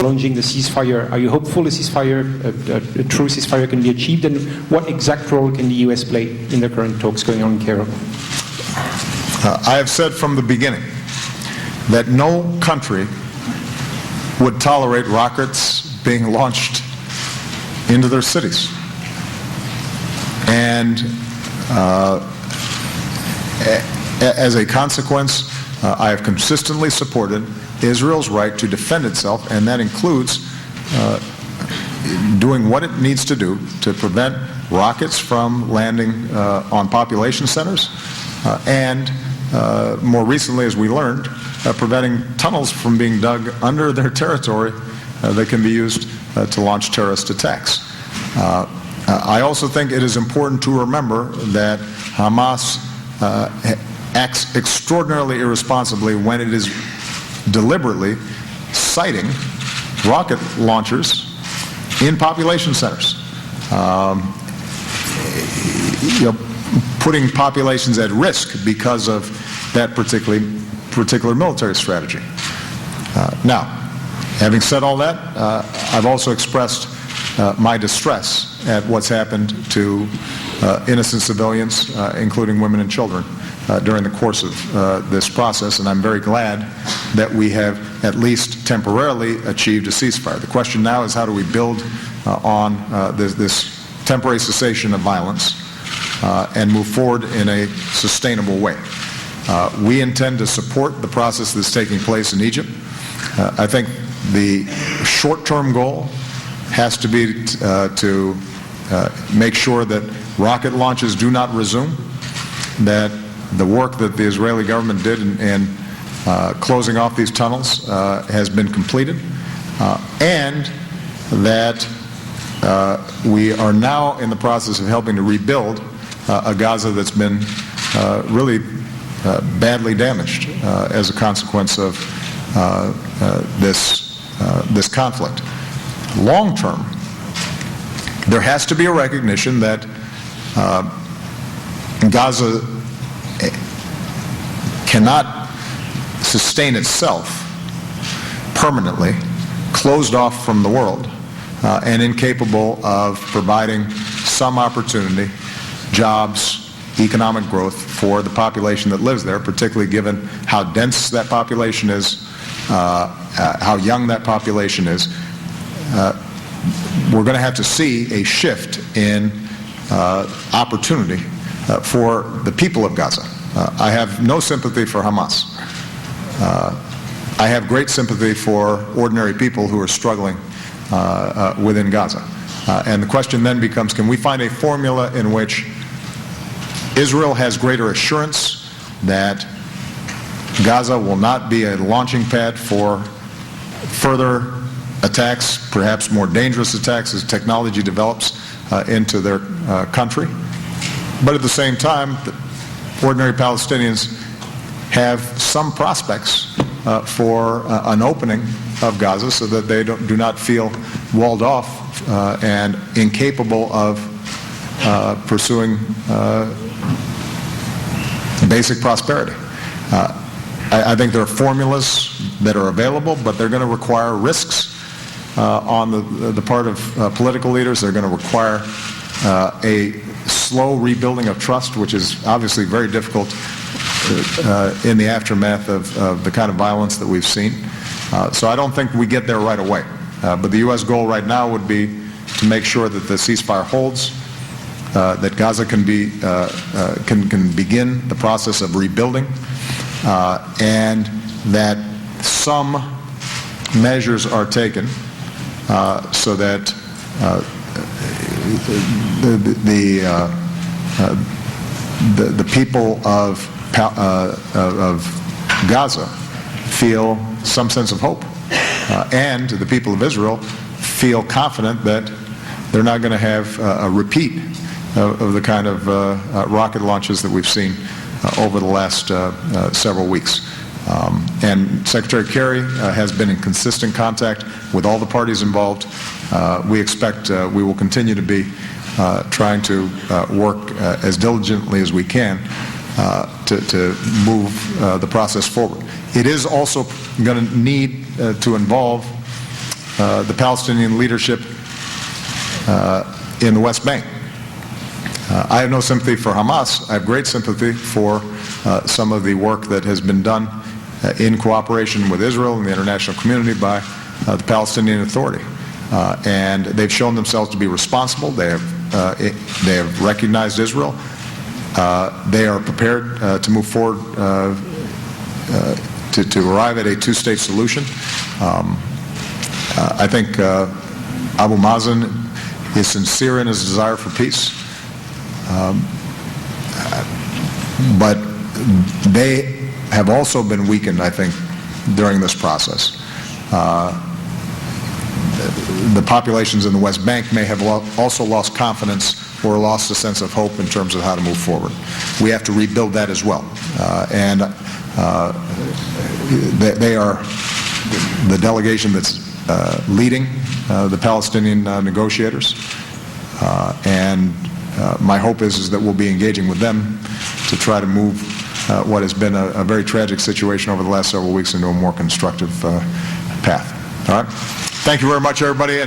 prolonging the ceasefire? Are you hopeful a true ceasefire can be achieved? And what exact role can the US play in the current talks going on in Cairo? I have said from the beginning that no country would tolerate rockets being launched into their cities. And as a consequence, I have consistently supported Israel's right to defend itself, and that includes doing what it needs to do to prevent rockets from landing on population centers, and more recently, as we learned, preventing tunnels from being dug under their territory that can be used to launch terrorist attacks. I also think it is important to remember that Hamas acts extraordinarily irresponsibly when it is deliberately siting rocket launchers in population centers, putting populations at risk because of that particular military strategy. Now, having said all that, I've also expressed my distress at what's happened to innocent civilians, including women and children, during the course of this process, and I'm very glad that we have at least temporarily achieved a ceasefire. The question now is, how do we build on this temporary cessation of violence and move forward in a sustainable way? We intend to support the process that's taking place in Egypt. I think the short-term goal has to be to make sure that rocket launches do not resume, that the work that the Israeli government did in closing off these tunnels has been completed, and that we are now in the process of helping to rebuild a Gaza that's been really badly damaged as a consequence of this conflict. Long term, there has to be a recognition that Gaza cannot sustain itself permanently, closed off from the world, and incapable of providing some opportunity, jobs, economic growth for the population that lives there, particularly given how dense that population is, how young that population is. We're going to have to see a shift in opportunity for the people of Gaza. I have no sympathy for Hamas. I have great sympathy for ordinary people who are struggling within Gaza. And the question then becomes, can we find a formula in which Israel has greater assurance that Gaza will not be a launching pad for further attacks, perhaps more dangerous attacks as technology develops into their country. But at the same time, ordinary Palestinians have some prospects for an opening of Gaza so that they do not feel walled off and incapable of pursuing basic prosperity. I think there are formulas that are available, but they're going to require risks on the part of political leaders. They're going to require a slow rebuilding of trust, which is obviously very difficult in the aftermath of the kind of violence that we've seen. So I don't think we get there right away. But the U.S. goal right now would be to make sure that the ceasefire holds, that Gaza can begin the process of rebuilding, and that some measures are taken so that the people of Gaza feel some sense of hope, and the people of Israel feel confident that they're not going to have a repeat of the kind of rocket launches that we've seen over the last several weeks. And Secretary Kerry has been in consistent contact with all the parties involved. We expect we will continue to be trying to work as diligently as we can to move the process forward. It is also going to need to involve the Palestinian leadership in the West Bank. I have no sympathy for Hamas. I have great sympathy for some of the work that has been done in cooperation with Israel and the international community by the Palestinian Authority. And they've shown themselves to be responsible. They have recognized Israel. They are prepared to move forward to arrive at a two-state solution. I think Abu Mazen is sincere in his desire for peace. But they have also been weakened, I think, during this process. The populations in the West Bank may have also lost confidence or lost a sense of hope in terms of how to move forward. We have to rebuild that as well. And they are the delegation that's leading the Palestinian negotiators. And my hope is that we'll be engaging with them to try to move what has been a very tragic situation over the last several weeks into a more constructive path. All right? Thank you very much, everybody. And